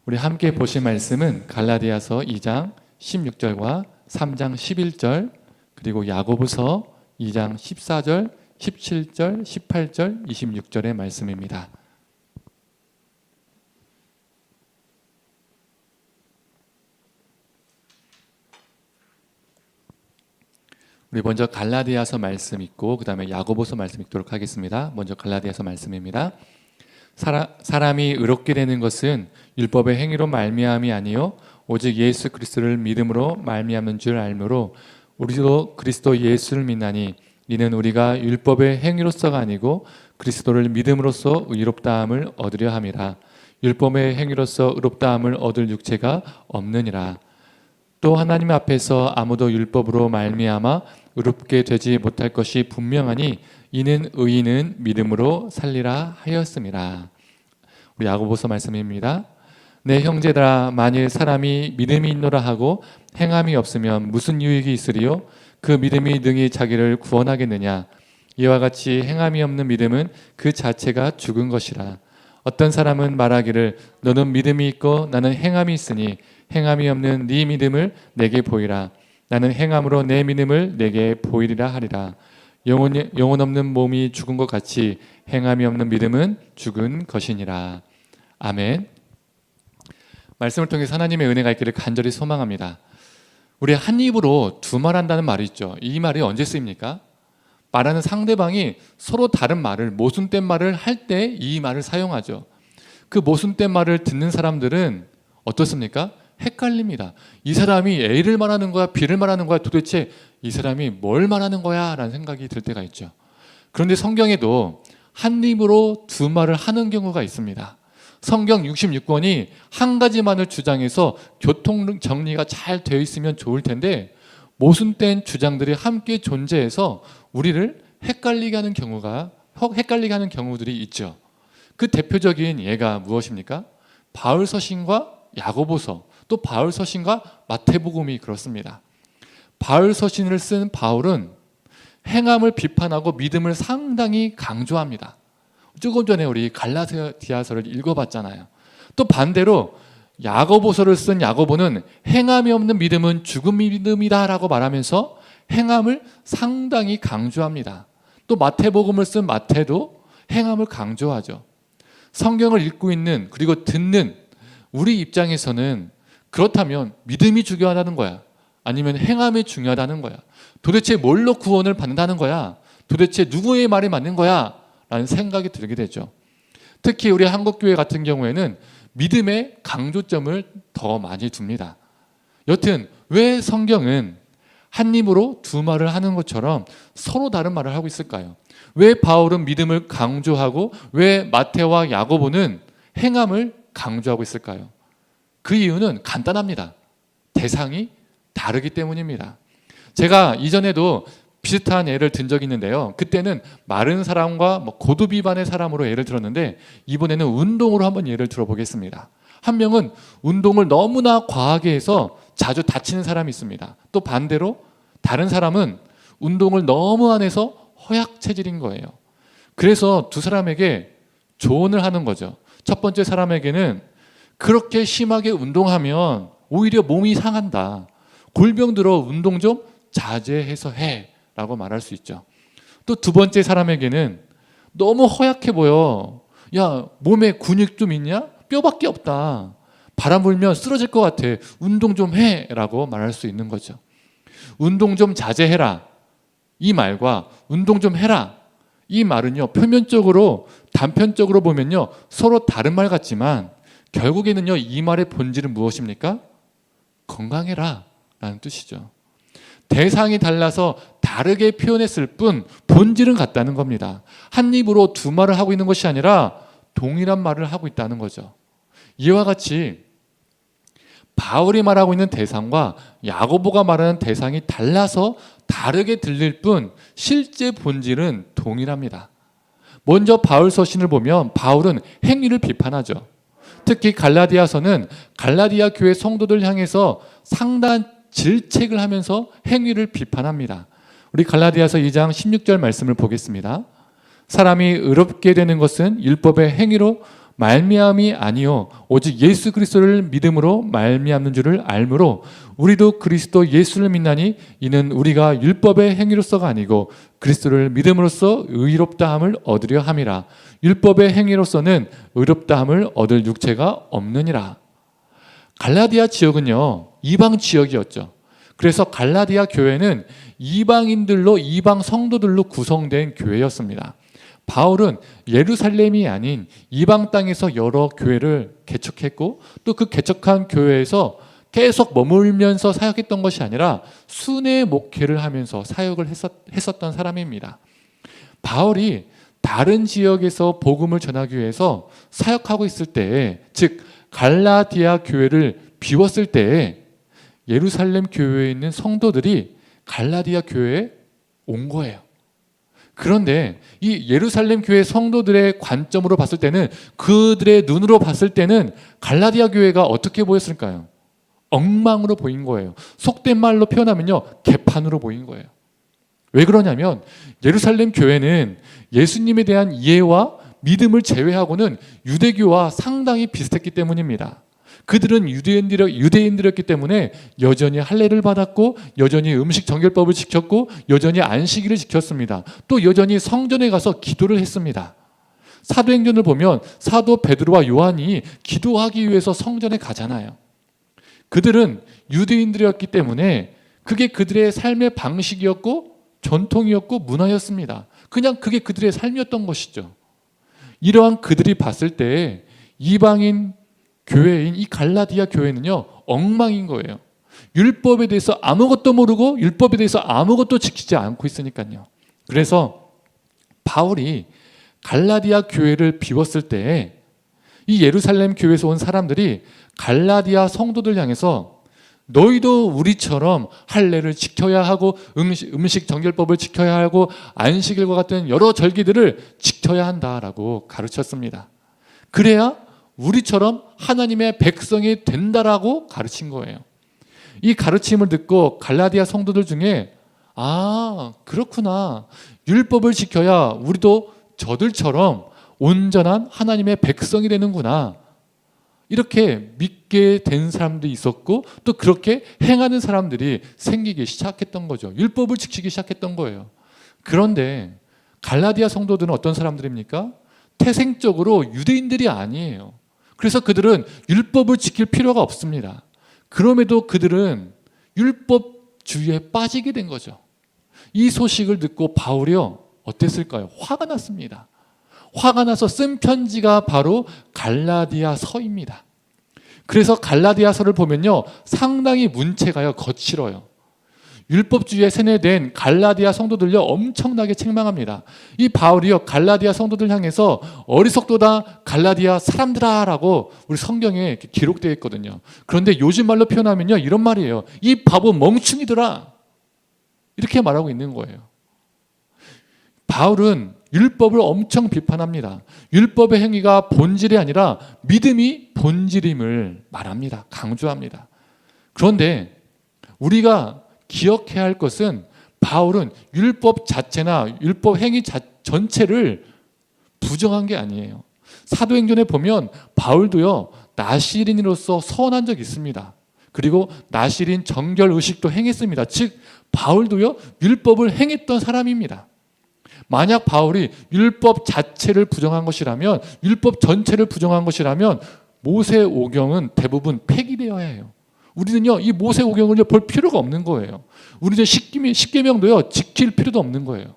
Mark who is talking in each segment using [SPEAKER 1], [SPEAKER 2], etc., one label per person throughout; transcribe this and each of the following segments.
[SPEAKER 1] 우리 함께 보실 말씀은 갈라디아서 2장 16절과 3장 11절 그리고 야고보서 2장 14절, 17절, 18절, 26절의 말씀입니다. 우리 먼저 갈라디아서 말씀 읽고 그 다음에 야고보서 말씀 읽도록 하겠습니다. 먼저 갈라디아서 말씀입니다. 사람이 의롭게 되는 것은 율법의 행위로 말미암이 아니요 오직 예수 그리스도를 믿음으로 말미암는 줄 알므로 우리도 그리스도 예수를 믿나니 이는 우리가 율법의 행위로서가 아니고 그리스도를 믿음으로써 의롭다함을 얻으려 함이라. 율법의 행위로서 의롭다함을 얻을 육체가 없느니라. 또 하나님 앞에서 아무도 율법으로 말미암아 의롭게 되지 못할 것이 분명하니 이는 의인은 믿음으로 살리라 하였음이라. 우리 야고보서 말씀입니다. 내 형제들아, 만일 사람이 믿음이 있노라 하고 행함이 없으면 무슨 유익이 있으리요? 그 믿음이 능히 자기를 구원하겠느냐? 이와 같이 행함이 없는 믿음은 그 자체가 죽은 것이라. 어떤 사람은 말하기를 너는 믿음이 있고 나는 행함이 있으니 행함이 없는 네 믿음을 내게 보이라. 나는 행함으로 내 믿음을 내게 보이리라 하리라. 영혼 없는 몸이 죽은 것 같이 행함이 없는 믿음은 죽은 것이니라. 아멘. 말씀을 통해서 하나님의 은혜가 있기를 간절히 소망합니다. 우리 한 입으로 두 말 한다는 말이 있죠. 이 말이 언제 쓰입니까? 말하는 상대방이 서로 다른 말을, 모순된 말을 할 때 이 말을 사용하죠. 그 모순된 말을 듣는 사람들은 어떻습니까? 헷갈립니다. 이 사람이 A를 말하는 거야, B를 말하는 거야, 도대체 이 사람이 뭘 말하는 거야? 라는 생각이 들 때가 있죠. 그런데 성경에도 한 입으로 두 말을 하는 경우가 있습니다. 성경 66권이 한 가지만을 주장해서 교통 정리가 잘 되어 있으면 좋을 텐데 모순된 주장들이 함께 존재해서 우리를 헷갈리게 하는 경우들이 있죠. 그 대표적인 예가 무엇입니까? 바울 서신과 야고보서, 또 바울 서신과 마태복음이 그렇습니다. 바울 서신을 쓴 바울은 행함을 비판하고 믿음을 상당히 강조합니다. 조금 전에 우리 갈라디아서를 읽어봤잖아요. 또 반대로 야고보서를 쓴 야고보는 행함이 없는 믿음은 죽은 믿음이다 라고 말하면서 행함을 상당히 강조합니다. 또 마태복음을 쓴 마태도 행함을 강조하죠. 성경을 읽고 있는 그리고 듣는 우리 입장에서는 그렇다면 믿음이 중요하다는 거야? 아니면 행함이 중요하다는 거야? 도대체 뭘로 구원을 받는다는 거야? 도대체 누구의 말이 맞는 거야? 라는 생각이 들게 되죠. 특히 우리 한국교회 같은 경우에는 믿음의 강조점을 더 많이 둡니다. 여튼 왜 성경은 한 입으로 두 말을 하는 것처럼 서로 다른 말을 하고 있을까요? 왜 바울은 믿음을 강조하고 왜 마태와 야고보는 행함을 강조하고 있을까요? 그 이유는 간단합니다. 대상이 다르기 때문입니다. 제가 이전에도 비슷한 예를 든 적이 있는데요. 그때는 마른 사람과 고도 비만의 사람으로 예를 들었는데 이번에는 운동으로 한번 예를 들어보겠습니다. 한 명은 운동을 너무나 과하게 해서 자주 다치는 사람이 있습니다. 또 반대로 다른 사람은 운동을 너무 안 해서 허약 체질인 거예요. 그래서 두 사람에게 조언을 하는 거죠. 첫 번째 사람에게는 그렇게 심하게 운동하면 오히려 몸이 상한다. 골병 들어 운동 좀 자제해서 해 라고 말할 수 있죠. 또 두 번째 사람에게는 너무 허약해 보여. 야, 몸에 근육 좀 있냐? 뼈밖에 없다. 바람 불면 쓰러질 것 같아. 운동 좀 해 라고 말할 수 있는 거죠. 운동 좀 자제해라. 이 말과 운동 좀 해라. 이 말은요, 표면적으로 단편적으로 보면요 서로 다른 말 같지만 결국에는요 이 말의 본질은 무엇입니까? 건강해라 라는 뜻이죠. 대상이 달라서 다르게 표현했을 뿐 본질은 같다는 겁니다. 한 입으로 두 말을 하고 있는 것이 아니라 동일한 말을 하고 있다는 거죠. 이와 같이 바울이 말하고 있는 대상과 야고보가 말하는 대상이 달라서 다르게 들릴 뿐 실제 본질은 동일합니다. 먼저 바울 서신을 보면 바울은 행위를 비판하죠. 특히 갈라디아서는 갈라디아 교회 성도들 향해서 상당한 질책을 하면서 행위를 비판합니다. 우리 갈라디아서 2장 16절 말씀을 보겠습니다. 사람이 의롭게 되는 것은 율법의 행위로 말미암이 아니요 오직 예수 그리스도를 믿음으로 말미암는 줄을 알므로 우리도 그리스도 예수를 믿나니 이는 우리가 율법의 행위로서가 아니고 그리스도를 믿음으로써 의롭다함을 얻으려 함이라. 율법의 행위로서는 의롭다함을 얻을 육체가 없느니라. 갈라디아 지역은요 이방 지역이었죠. 그래서 갈라디아 교회는 이방인들로 이방 성도들로 구성된 교회였습니다. 바울은 예루살렘이 아닌 이방 땅에서 여러 교회를 개척했고 또 그 개척한 교회에서 계속 머물면서 사역했던 것이 아니라 순회 목회를 하면서 사역을 했었던 사람입니다. 바울이 다른 지역에서 복음을 전하기 위해서 사역하고 있을 때에, 즉 갈라디아 교회를 비웠을 때에 예루살렘 교회에 있는 성도들이 갈라디아 교회에 온 거예요. 그런데 이 예루살렘 교회 성도들의 관점으로 봤을 때는, 그들의 눈으로 봤을 때는 갈라디아 교회가 어떻게 보였을까요? 엉망으로 보인 거예요. 속된 말로 표현하면요, 개판으로 보인 거예요. 왜 그러냐면 예루살렘 교회는 예수님에 대한 이해와 믿음을 제외하고는 유대교와 상당히 비슷했기 때문입니다. 그들은 유대인들이었기 때문에 여전히 할례를 받았고 여전히 음식 정결법을 지켰고 여전히 안식일을 지켰습니다. 또 여전히 성전에 가서 기도를 했습니다. 사도행전을 보면 사도 베드로와 요한이 기도하기 위해서 성전에 가잖아요. 그들은 유대인들이었기 때문에 그게 그들의 삶의 방식이었고 전통이었고 문화였습니다. 그냥 그게 그들의 삶이었던 것이죠. 이러한 그들이 봤을 때 이방인 교회인 이 갈라디아 교회는요 엉망인 거예요. 율법에 대해서 아무것도 모르고 율법에 대해서 아무것도 지키지 않고 있으니까요. 그래서 바울이 갈라디아 교회를 비웠을 때 이 예루살렘 교회에서 온 사람들이 갈라디아 성도들 향해서 너희도 우리처럼 할례를 지켜야 하고 음식 정결법을 지켜야 하고 안식일과 같은 여러 절기들을 지켜야 한다라고 가르쳤습니다. 그래야 우리처럼 하나님의 백성이 된다라고 가르친 거예요. 이 가르침을 듣고 갈라디아 성도들 중에 그렇구나, 율법을 지켜야 우리도 저들처럼 온전한 하나님의 백성이 되는구나, 이렇게 믿게 된 사람도 있었고 또 그렇게 행하는 사람들이 생기기 시작했던 거죠. 율법을 지키기 시작했던 거예요. 그런데 갈라디아 성도들은 어떤 사람들입니까? 태생적으로 유대인들이 아니에요. 그래서 그들은 율법을 지킬 필요가 없습니다. 그럼에도 그들은 율법주의에 빠지게 된 거죠. 이 소식을 듣고 바울이요 어땠을까요? 화가 났습니다. 화가 나서 쓴 편지가 바로 갈라디아서입니다. 그래서 갈라디아서를 보면요 상당히 문체가요 거칠어요. 율법주의에 세뇌된 갈라디아 성도들요 엄청나게 책망합니다. 이 바울이요 갈라디아 성도들 향해서 어리석도다 갈라디아 사람들아 라고 우리 성경에 이렇게 기록되어 있거든요. 그런데 요즘 말로 표현하면요 이런 말이에요. 이 바보 멍충이들아, 이렇게 말하고 있는 거예요. 바울은 율법을 엄청 비판합니다. 율법의 행위가 본질이 아니라 믿음이 본질임을 말합니다. 강조합니다. 그런데 우리가 기억해야 할 것은 바울은 율법 자체나 율법 행위 전체를 부정한 게 아니에요. 사도행전에 보면 바울도요 나시린으로서 서원한 적이 있습니다. 그리고 나시린 정결 의식도 행했습니다. 즉 바울도요 율법을 행했던 사람입니다. 만약 바울이 율법 자체를 부정한 것이라면, 율법 전체를 부정한 것이라면 모세오경은 대부분 폐기되어야 해요. 우리는요 이 모세오경을 볼 필요가 없는 거예요. 우리는 십계명도요 지킬 필요도 없는 거예요.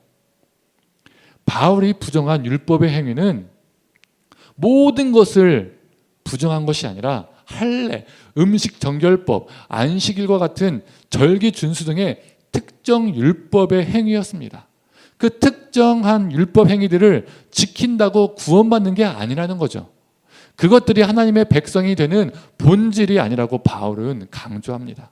[SPEAKER 1] 바울이 부정한 율법의 행위는 모든 것을 부정한 것이 아니라 할례, 음식 정결법, 안식일과 같은 절기 준수 등의 특정 율법의 행위였습니다. 그 특정한 율법 행위들을 지킨다고 구원받는 게 아니라는 거죠. 그것들이 하나님의 백성이 되는 본질이 아니라고 바울은 강조합니다.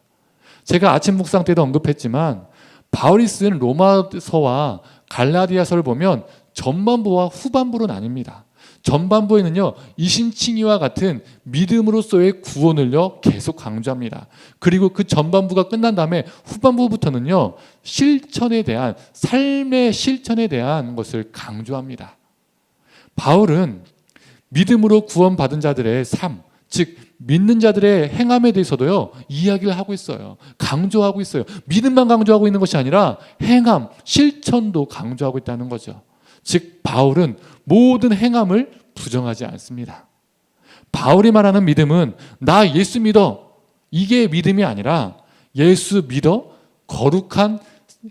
[SPEAKER 1] 제가 아침 묵상 때도 언급했지만 바울이 쓴 로마서와 갈라디아서를 보면 전반부와 후반부로 나뉩니다. 전반부에는요 이신칭의와 같은 믿음으로서의 구원을요 계속 강조합니다. 그리고 그 전반부가 끝난 다음에 후반부부터는요 실천에 대한, 삶의 실천에 대한 것을 강조합니다. 바울은 믿음으로 구원받은 자들의 삶, 즉 믿는 자들의 행함에 대해서도요 이야기를 하고 있어요. 강조하고 있어요. 믿음만 강조하고 있는 것이 아니라 행함, 실천도 강조하고 있다는 거죠. 즉 바울은 모든 행함을 부정하지 않습니다. 바울이 말하는 믿음은 나 예수 믿어, 이게 믿음이 아니라 예수 믿어 거룩한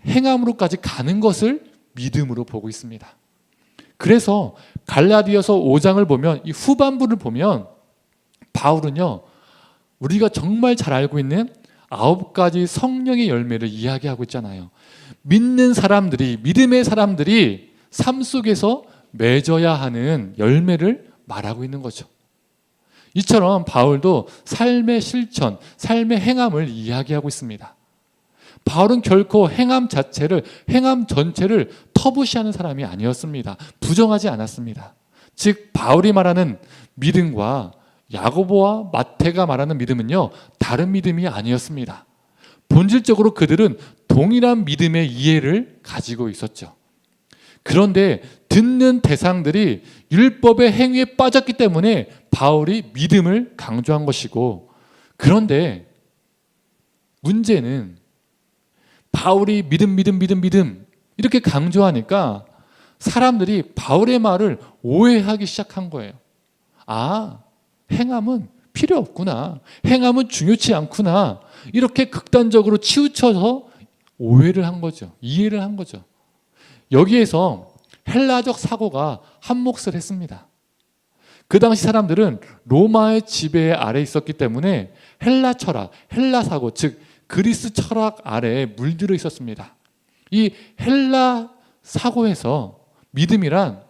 [SPEAKER 1] 행함으로까지 가는 것을 믿음으로 보고 있습니다. 그래서 갈라디아서 5장을 보면, 이 후반부를 보면 바울은요 우리가 정말 잘 알고 있는 9가지 성령의 열매를 이야기하고 있잖아요. 믿는 사람들이, 믿음의 사람들이 삶 속에서 맺어야 하는 열매를 말하고 있는 거죠. 이처럼 바울도 삶의 실천, 삶의 행함을 이야기하고 있습니다. 바울은 결코 행함 전체를 터부시하는 사람이 아니었습니다. 부정하지 않았습니다. 즉 바울이 말하는 믿음과 야고보와 마태가 말하는 믿음은요 다른 믿음이 아니었습니다. 본질적으로 그들은 동일한 믿음의 이해를 가지고 있었죠. 그런데 듣는 대상들이 율법의 행위에 빠졌기 때문에 바울이 믿음을 강조한 것이고, 그런데 문제는 바울이 믿음 이렇게 강조하니까 사람들이 바울의 말을 오해하기 시작한 거예요. 아, 행함은 필요 없구나, 행함은 중요치 않구나, 이렇게 극단적으로 치우쳐서 오해를 한 거죠. 이해를 한 거죠. 여기에서 헬라적 사고가 한몫을 했습니다. 그 당시 사람들은 로마의 지배 아래에 있었기 때문에 헬라 철학, 헬라 사고, 즉 그리스 철학 아래에 물들어 있었습니다. 이 헬라 사고에서 믿음이란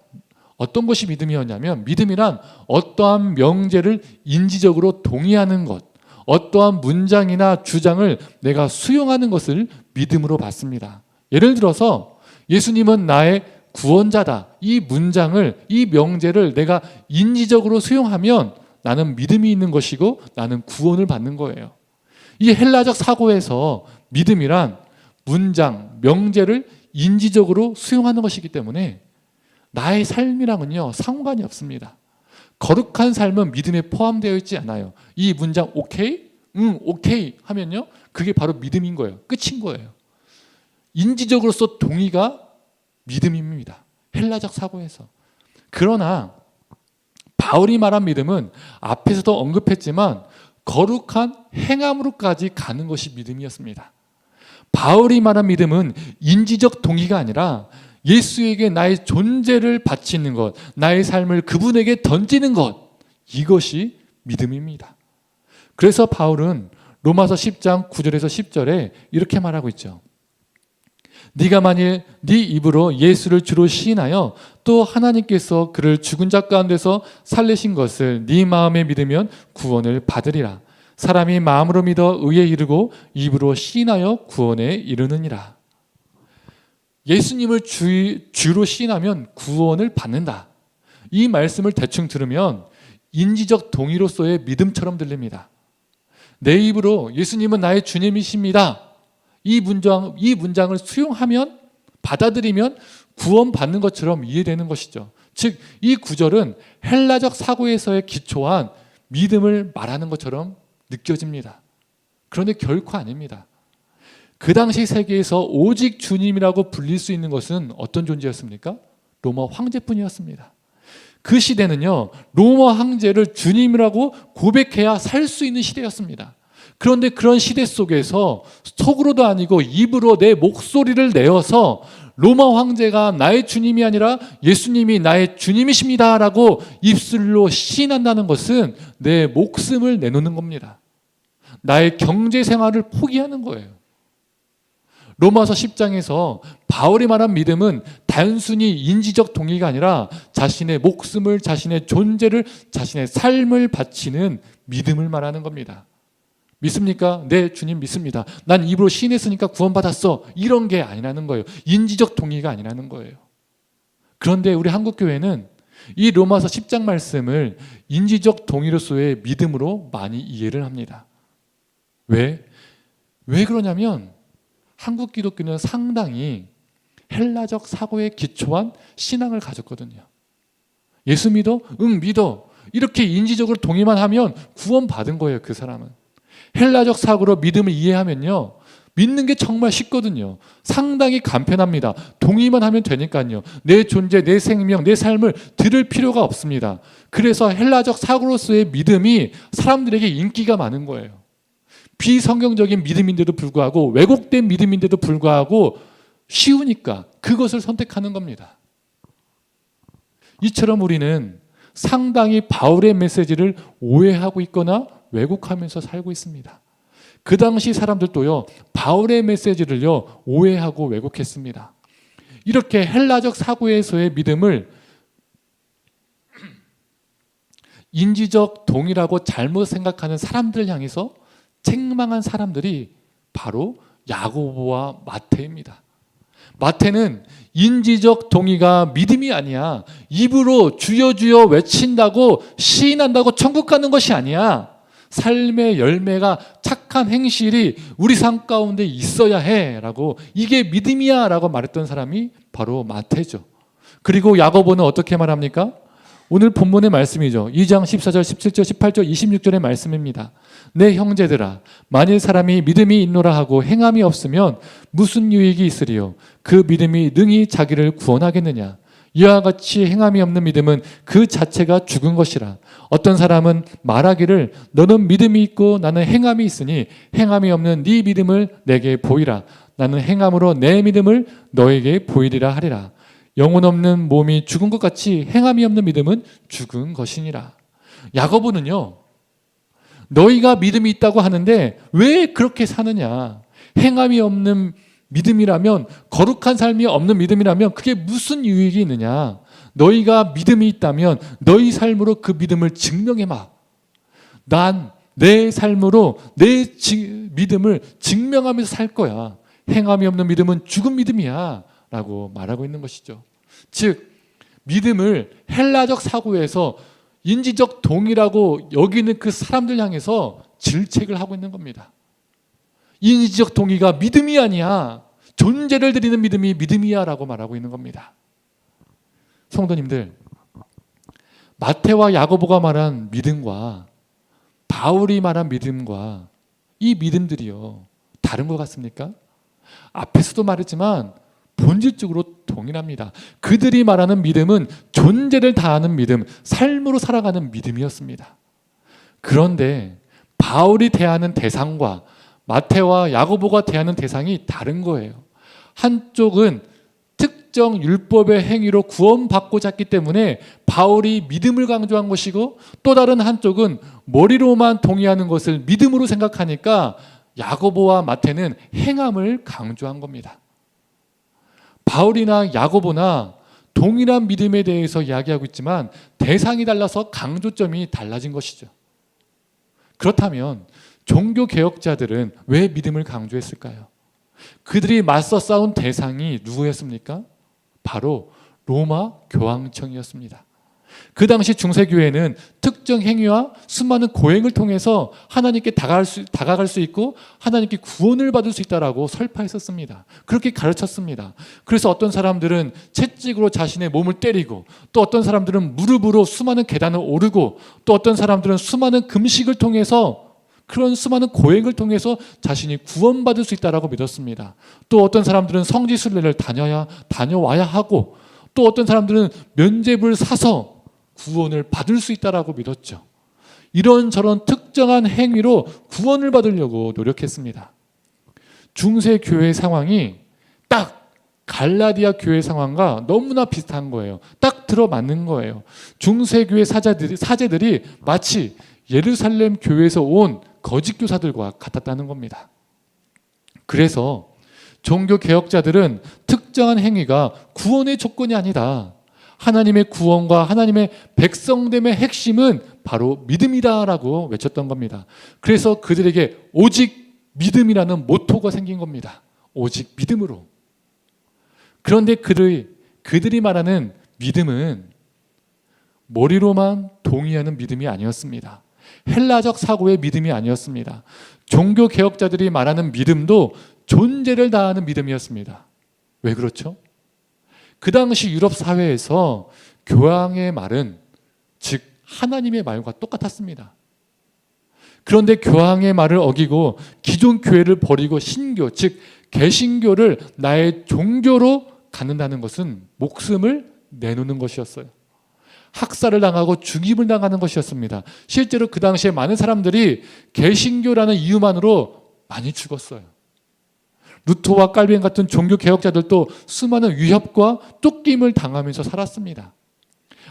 [SPEAKER 1] 어떤 것이 믿음이었냐면, 믿음이란 어떠한 명제를 인지적으로 동의하는 것, 어떠한 문장이나 주장을 내가 수용하는 것을 믿음으로 봤습니다. 예를 들어서 예수님은 나의 구원자다, 이 문장을, 이 명제를 내가 인지적으로 수용하면 나는 믿음이 있는 것이고 나는 구원을 받는 거예요. 이 헬라적 사고에서 믿음이란 문장, 명제를 인지적으로 수용하는 것이기 때문에 나의 삶이랑은요 상관이 없습니다. 거룩한 삶은 믿음에 포함되어 있지 않아요. 이 문장 오케이? 응, 오케이 하면요 그게 바로 믿음인 거예요. 끝인 거예요. 인지적으로서 동의가 믿음입니다. 헬라적 사고에서. 그러나 바울이 말한 믿음은 앞에서도 언급했지만 거룩한 행함으로까지 가는 것이 믿음이었습니다. 바울이 말한 믿음은 인지적 동의가 아니라 예수에게 나의 존재를 바치는 것, 나의 삶을 그분에게 던지는 것, 이것이 믿음입니다. 그래서 바울은 로마서 10장 9절에서 10절에 이렇게 말하고 있죠. 네가 만일 네 입으로 예수를 주로 시인하여 또 하나님께서 그를 죽은 자 가운데서 살리신 것을 네 마음에 믿으면 구원을 받으리라. 사람이 마음으로 믿어 의에 이르고 입으로 시인하여 구원에 이르느니라. 예수님을 주로 시인하면 구원을 받는다. 이 말씀을 대충 들으면 인지적 동의로서의 믿음처럼 들립니다. 내 입으로 예수님은 나의 주님이십니다, 이 문장을 수용하면, 받아들이면 구원받는 것처럼 이해되는 것이죠. 즉, 이 구절은 헬라적 사고에서의 기초한 믿음을 말하는 것처럼 느껴집니다. 그런데 결코 아닙니다. 그 당시 세계에서 오직 주님이라고 불릴 수 있는 것은 어떤 존재였습니까? 로마 황제뿐이었습니다. 그 시대는요, 로마 황제를 주님이라고 고백해야 살 수 있는 시대였습니다. 그런데 그런 시대 속에서 속으로도 아니고 입으로 내 목소리를 내어서 로마 황제가 나의 주님이 아니라 예수님이 나의 주님이십니다 라고 입술로 시인한다는 것은 내 목숨을 내놓는 겁니다. 나의 경제 생활을 포기하는 거예요. 로마서 10장에서 바울이 말한 믿음은 단순히 인지적 동의가 아니라 자신의 목숨을, 자신의 존재를, 자신의 삶을 바치는 믿음을 말하는 겁니다. 믿습니까? 네, 주님 믿습니다. 난 입으로 시인했으니까 구원받았어. 이런 게 아니라는 거예요. 인지적 동의가 아니라는 거예요. 그런데 우리 한국교회는 이 로마서 10장 말씀을 인지적 동의로서의 믿음으로 많이 이해를 합니다. 왜 그러냐면 한국 기독교는 상당히 헬라적 사고에 기초한 신앙을 가졌거든요. 예수 믿어? 응, 믿어. 이렇게 인지적으로 동의만 하면 구원받은 거예요, 그 사람은. 헬라적 사고로 믿음을 이해하면요, 믿는 게 정말 쉽거든요. 상당히 간편합니다. 동의만 하면 되니까요. 내 존재, 내 생명, 내 삶을 들을 필요가 없습니다. 그래서 헬라적 사고로서의 믿음이 사람들에게 인기가 많은 거예요. 비성경적인 믿음인데도 불구하고, 왜곡된 믿음인데도 불구하고 쉬우니까 그것을 선택하는 겁니다. 이처럼 우리는 상당히 바울의 메시지를 오해하고 있거나 왜곡하면서 살고 있습니다. 그 당시 사람들도요, 바울의 메시지를요, 오해하고 왜곡했습니다. 이렇게 헬라적 사고에서의 믿음을 인지적 동의라고 잘못 생각하는 사람들을 향해서 책망한 사람들이 바로 야고보와 마태입니다. 마태는 인지적 동의가 믿음이 아니야. 입으로 주여 주여 외친다고 시인한다고 천국 가는 것이 아니야. 삶의 열매가 착한 행실이 우리 삶 가운데 있어야 해 라고, 이게 믿음이야 라고 말했던 사람이 바로 마태죠. 그리고 야고보는 어떻게 말합니까? 오늘 본문의 말씀이죠. 2장 14절, 17절, 18절, 26절의 말씀입니다. 내 형제들아, 만일 사람이 믿음이 있노라 하고 행함이 없으면 무슨 유익이 있으리요? 그 믿음이 능히 자기를 구원하겠느냐? 이와 같이 행함이 없는 믿음은 그 자체가 죽은 것이라. 어떤 사람은 말하기를 너는 믿음이 있고 나는 행함이 있으니 행함이 없는 네 믿음을 내게 보이라. 나는 행함으로 내 믿음을 너에게 보이리라 하리라. 영혼 없는 몸이 죽은 것 같이 행함이 없는 믿음은 죽은 것이니라. 야고보는요, 너희가 믿음이 있다고 하는데 왜 그렇게 사느냐? 행함이 없는 믿음이라면, 거룩한 삶이 없는 믿음이라면 그게 무슨 유익이 있느냐? 너희가 믿음이 있다면 너희 삶으로 그 믿음을 증명해봐. 난 내 삶으로 내 믿음을 증명하면서 살 거야. 행함이 없는 믿음은 죽은 믿음이야 라고 말하고 있는 것이죠. 즉, 믿음을 헬라적 사고에서 인지적 동의라고 여기는 그 사람들 향해서 질책을 하고 있는 겁니다. 인지적 동의가 믿음이 아니야. 존재를 드리는 믿음이 믿음이야 라고 말하고 있는 겁니다. 성도님들, 마태와 야고보가 말한 믿음과 바울이 말한 믿음과 이 믿음들이요, 다른 것 같습니까? 앞에서도 말했지만 본질적으로 동일합니다. 그들이 말하는 믿음은 존재를 다하는 믿음, 삶으로 살아가는 믿음이었습니다. 그런데 바울이 대하는 대상과 마태와 야고보가 대하는 대상이 다른 거예요. 한쪽은 특정 율법의 행위로 구원받고자 했기 때문에 바울이 믿음을 강조한 것이고, 또 다른 한쪽은 머리로만 동의하는 것을 믿음으로 생각하니까 야고보와 마태는 행함을 강조한 겁니다. 바울이나 야고보나 동일한 믿음에 대해서 이야기하고 있지만 대상이 달라서 강조점이 달라진 것이죠. 그렇다면 종교 개혁자들은 왜 믿음을 강조했을까요? 그들이 맞서 싸운 대상이 누구였습니까? 바로 로마 교황청이었습니다. 그 당시 중세교회는 특정 행위와 수많은 고행을 통해서 하나님께 다가갈 수 있고 하나님께 구원을 받을 수 있다라고 설파했었습니다. 그렇게 가르쳤습니다. 그래서 어떤 사람들은 채찍으로 자신의 몸을 때리고, 또 어떤 사람들은 무릎으로 수많은 계단을 오르고, 또 어떤 사람들은 수많은 금식을 통해서, 그런 수많은 고행을 통해서 자신이 구원받을 수 있다라고 믿었습니다. 또 어떤 사람들은 성지순례를 다녀와야 하고, 또 어떤 사람들은 면죄부를 사서 구원을 받을 수 있다라고 믿었죠. 이런저런 특정한 행위로 구원을 받으려고 노력했습니다. 중세 교회 상황이 딱 갈라디아 교회 상황과 너무나 비슷한 거예요. 딱 들어맞는 거예요. 중세 교회 사제들이 마치 예루살렘 교회에서 온 거짓 교사들과 같았다는 겁니다. 그래서 종교 개혁자들은 특정한 행위가 구원의 조건이 아니다. 하나님의 구원과 하나님의 백성됨의 핵심은 바로 믿음이다라고 외쳤던 겁니다. 그래서 그들에게 오직 믿음이라는 모토가 생긴 겁니다. 오직 믿음으로. 그런데 그들이 말하는 믿음은 머리로만 동의하는 믿음이 아니었습니다. 헬라적 사고의 믿음이 아니었습니다. 종교 개혁자들이 말하는 믿음도 존재를 다하는 믿음이었습니다. 왜 그렇죠? 그 당시 유럽 사회에서 교황의 말은 즉 하나님의 말과 똑같았습니다. 그런데 교황의 말을 어기고 기존 교회를 버리고 신교, 즉 개신교를 나의 종교로 갖는다는 것은 목숨을 내놓는 것이었어요. 학살을 당하고 죽임을 당하는 것이었습니다. 실제로 그 당시에 많은 사람들이 개신교라는 이유만으로 많이 죽었어요. 루터와 칼빈 같은 종교 개혁자들도 수많은 위협과 쫓김을 당하면서 살았습니다.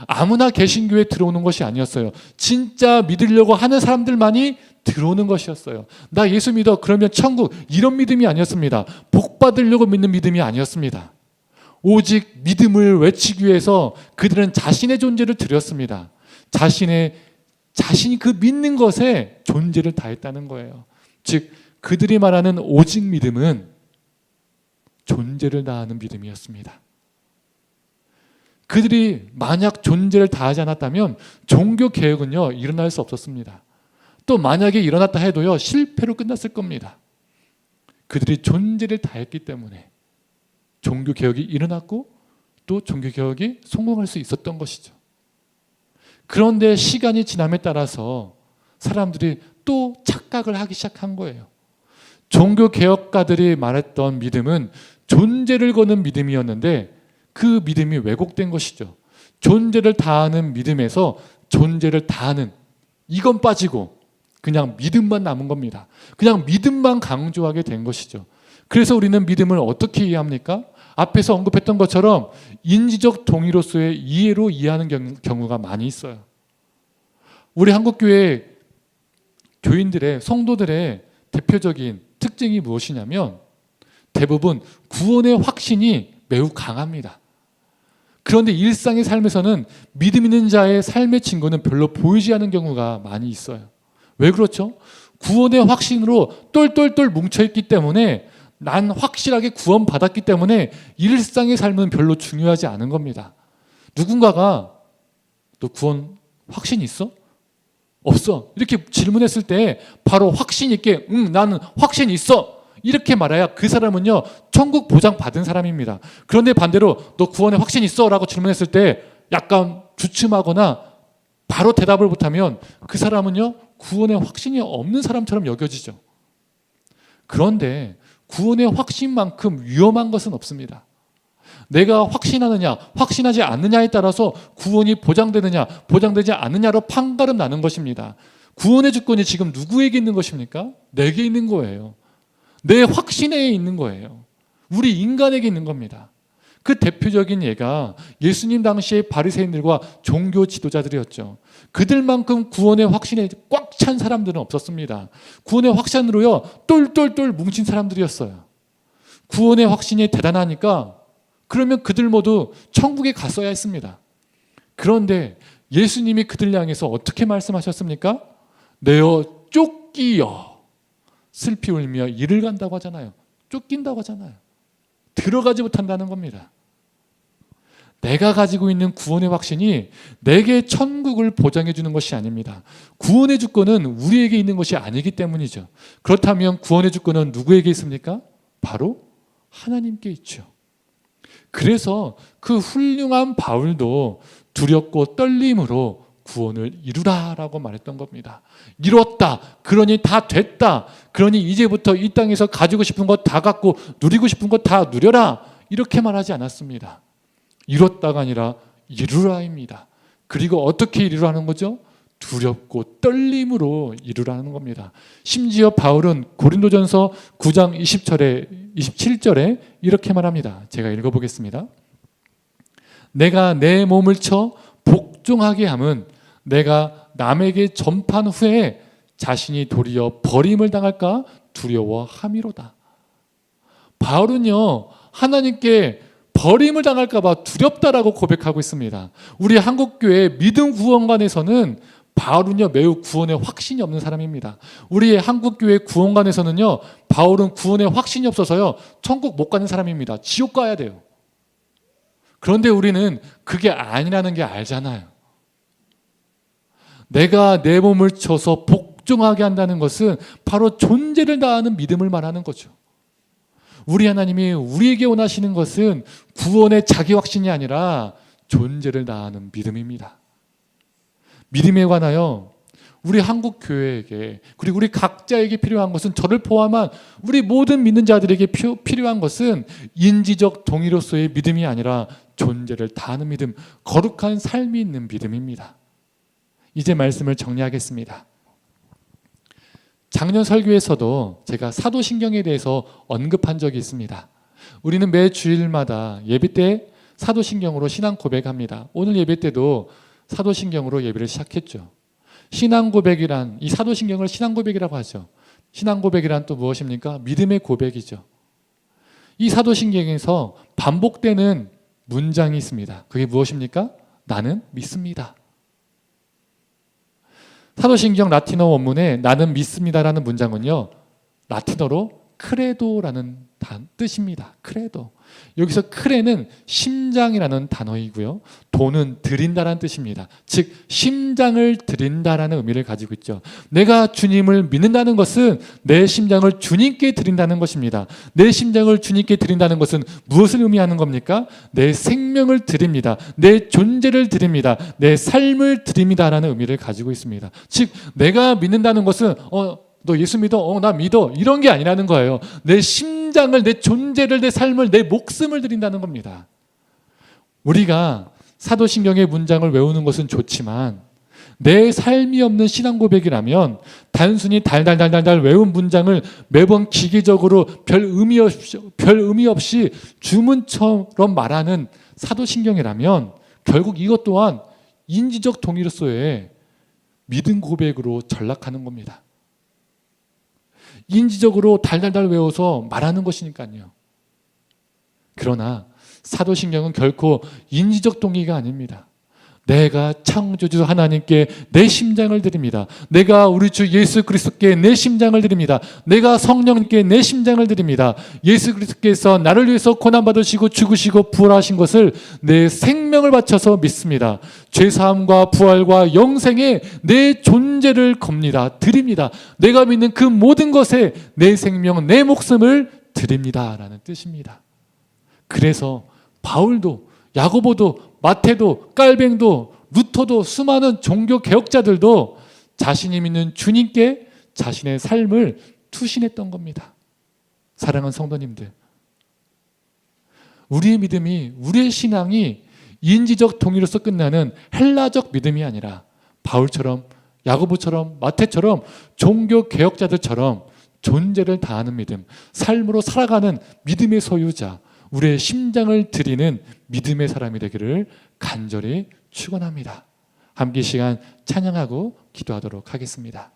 [SPEAKER 1] 아무나 개신교에 들어오는 것이 아니었어요. 진짜 믿으려고 하는 사람들만이 들어오는 것이었어요. 나 예수 믿어, 그러면 천국, 이런 믿음이 아니었습니다. 복 받으려고 믿는 믿음이 아니었습니다. 오직 믿음을 외치기 위해서 그들은 자신의 존재를 드렸습니다. 자신이 그 믿는 것에 존재를 다했다는 거예요. 즉 그들이 말하는 오직 믿음은 존재를 다하는 믿음이었습니다. 그들이 만약 존재를 다하지 않았다면 종교 개혁은요 일어날 수 없었습니다. 또 만약에 일어났다 해도요 실패로 끝났을 겁니다. 그들이 존재를 다했기 때문에 종교 개혁이 일어났고 또 종교 개혁이 성공할 수 있었던 것이죠. 그런데 시간이 지남에 따라서 사람들이 또 착각을 하기 시작한 거예요. 종교 개혁가들이 말했던 믿음은 존재를 거는 믿음이었는데 그 믿음이 왜곡된 것이죠. 존재를 다하는 믿음에서 존재를 다하는 이건 빠지고 그냥 믿음만 남은 겁니다. 그냥 믿음만 강조하게 된 것이죠. 그래서 우리는 믿음을 어떻게 이해합니까? 앞에서 언급했던 것처럼 인지적 동의로서의 이해로 이해하는 경우가 많이 있어요. 우리 한국교회 교인들의 성도들의 대표적인 특징이 무엇이냐면 대부분 구원의 확신이 매우 강합니다. 그런데 일상의 삶에서는 믿음 있는 자의 삶의 증거는 별로 보이지 않는 경우가 많이 있어요. 왜 그렇죠? 구원의 확신으로 똘똘똘 뭉쳐있기 때문에 난 확실하게 구원받았기 때문에 일상의 삶은 별로 중요하지 않은 겁니다. 누군가가 너 구원 확신 있어? 없어. 이렇게 질문했을 때 바로 확신 있게 나는 확신 있어. 이렇게 말해야 그 사람은요 천국 보장 받은 사람입니다. 그런데 반대로 너 구원에 확신 있어? 라고 질문했을 때 약간 주춤하거나 바로 대답을 못하면 그 사람은요 구원에 확신이 없는 사람처럼 여겨지죠. 그런데 구원의 확신만큼 위험한 것은 없습니다. 내가 확신하느냐 확신하지 않느냐에 따라서 구원이 보장되느냐 보장되지 않느냐로 판가름 나는 것입니다. 구원의 주권이 지금 누구에게 있는 것입니까? 내게 있는 거예요. 내 확신에 있는 거예요. 우리 인간에게 있는 겁니다. 그 대표적인 예가 예수님 당시의 바리새인들과 종교 지도자들이었죠. 그들만큼 구원의 확신에 꽉 찬 사람들은 없었습니다. 구원의 확신으로요 똘똘똘 뭉친 사람들이었어요. 구원의 확신이 대단하니까 그러면 그들 모두 천국에 갔어야 했습니다. 그런데 예수님이 그들 향해서 어떻게 말씀하셨습니까? 내어 쫓기여 슬피 울며 이를 간다고 하잖아요. 쫓긴다고 하잖아요. 들어가지 못한다는 겁니다. 내가 가지고 있는 구원의 확신이 내게 천국을 보장해 주는 것이 아닙니다. 구원의 주권은 우리에게 있는 것이 아니기 때문이죠. 그렇다면 구원의 주권은 누구에게 있습니까? 바로 하나님께 있죠. 그래서 그 훌륭한 바울도 두렵고 떨림으로 구원을 이루라라고 말했던 겁니다. 이뤘다. 그러니 다 됐다. 그러니 이제부터 이 땅에서 가지고 싶은 것 다 갖고 누리고 싶은 것 다 누려라. 이렇게 말하지 않았습니다. 이뤘다가 아니라 이루라입니다. 그리고 어떻게 이루라는 거죠? 두렵고 떨림으로 이루라는 겁니다. 심지어 바울은 고린도전서 9장 27절에 이렇게 말합니다. 제가 읽어보겠습니다. 내가 내 몸을 쳐 복종하게 함은 내가 남에게 전판 후에 자신이 도리어 버림을 당할까 두려워함이로다. 바울은요 하나님께 버림을 당할까 봐 두렵다라고 고백하고 있습니다. 우리 한국교회 믿음 구원관에서는 바울은요 매우 구원에 확신이 없는 사람입니다. 우리 한국교회 구원관에서는요 바울은 구원에 확신이 없어서요 천국 못 가는 사람입니다. 지옥 가야 돼요. 그런데 우리는 그게 아니라는 게 알잖아요. 내가 내 몸을 쳐서 복종하게 한다는 것은 바로 존재를 다하는 믿음을 말하는 거죠. 우리 하나님이 우리에게 원하시는 것은 구원의 자기 확신이 아니라 존재를 다하는 믿음입니다. 믿음에 관하여 우리 한국 교회에게 그리고 우리 각자에게 필요한 것은 저를 포함한 우리 모든 믿는 자들에게 필요한 것은 인지적 동의로서의 믿음이 아니라 존재를 다하는 믿음, 거룩한 삶이 있는 믿음입니다. 이제 말씀을 정리하겠습니다. 작년 설교에서도 제가 사도신경에 대해서 언급한 적이 있습니다. 우리는 매 주일마다 예배 때 사도신경으로 신앙 고백합니다. 오늘 예배 때도 사도신경으로 예배를 시작했죠. 신앙 고백이란, 이 사도신경을 신앙 고백이라고 하죠. 신앙 고백이란 또 무엇입니까? 믿음의 고백이죠. 이 사도신경에서 반복되는 문장이 있습니다. 그게 무엇입니까? 나는 믿습니다. 사도신경 라틴어 원문에 나는 믿습니다라는 문장은요, 라틴어로 크레도라는 뜻입니다. 크레도. 여기서 크레는 심장이라는 단어이고요, 도는 드린다라는 뜻입니다. 즉 심장을 드린다라는 의미를 가지고 있죠. 내가 주님을 믿는다는 것은 내 심장을 주님께 드린다는 것입니다. 내 심장을 주님께 드린다는 것은 무엇을 의미하는 겁니까? 내 생명을 드립니다. 내 존재를 드립니다. 내 삶을 드립니다라는 의미를 가지고 있습니다. 즉 내가 믿는다는 것은 너 예수 믿어? 나 믿어. 이런 게 아니라는 거예요. 내 심장을, 내 존재를, 내 삶을, 내 목숨을 드린다는 겁니다. 우리가 사도신경의 문장을 외우는 것은 좋지만 내 삶이 없는 신앙 고백이라면 단순히 달달달달 외운 문장을 매번 기계적으로 별 의미 없이 주문처럼 말하는 사도신경이라면 결국 이것 또한 인지적 동의로서의 믿음 고백으로 전락하는 겁니다. 인지적으로 달달달 외워서 말하는 것이니까요. 그러나 사도신경은 결코 인지적 동의가 아닙니다. 내가 창조주 하나님께 내 심장을 드립니다. 내가 우리 주 예수 그리스도께 내 심장을 드립니다. 내가 성령님께 내 심장을 드립니다. 예수 그리스도께서 나를 위해서 고난받으시고 죽으시고 부활하신 것을 내 생명을 바쳐서 믿습니다. 죄사함과 부활과 영생에 내 존재를 겁니다. 드립니다. 내가 믿는 그 모든 것에 내 생명, 내 목숨을 드립니다 라는 뜻입니다. 그래서 바울도, 야고보도, 마태도, 깔뱅도, 루터도, 수많은 종교 개혁자들도 자신이 믿는 주님께 자신의 삶을 투신했던 겁니다. 사랑하는 성도님들, 우리의 믿음이, 우리의 신앙이 인지적 동의로서 끝나는 헬라적 믿음이 아니라 바울처럼, 야고보처럼, 마태처럼 종교 개혁자들처럼 존재를 다하는 믿음, 삶으로 살아가는 믿음의 소유자, 우리의 심장을 드리는 믿음의 사람이 되기를 간절히 축원합니다. 함께 시간 찬양하고 기도하도록 하겠습니다.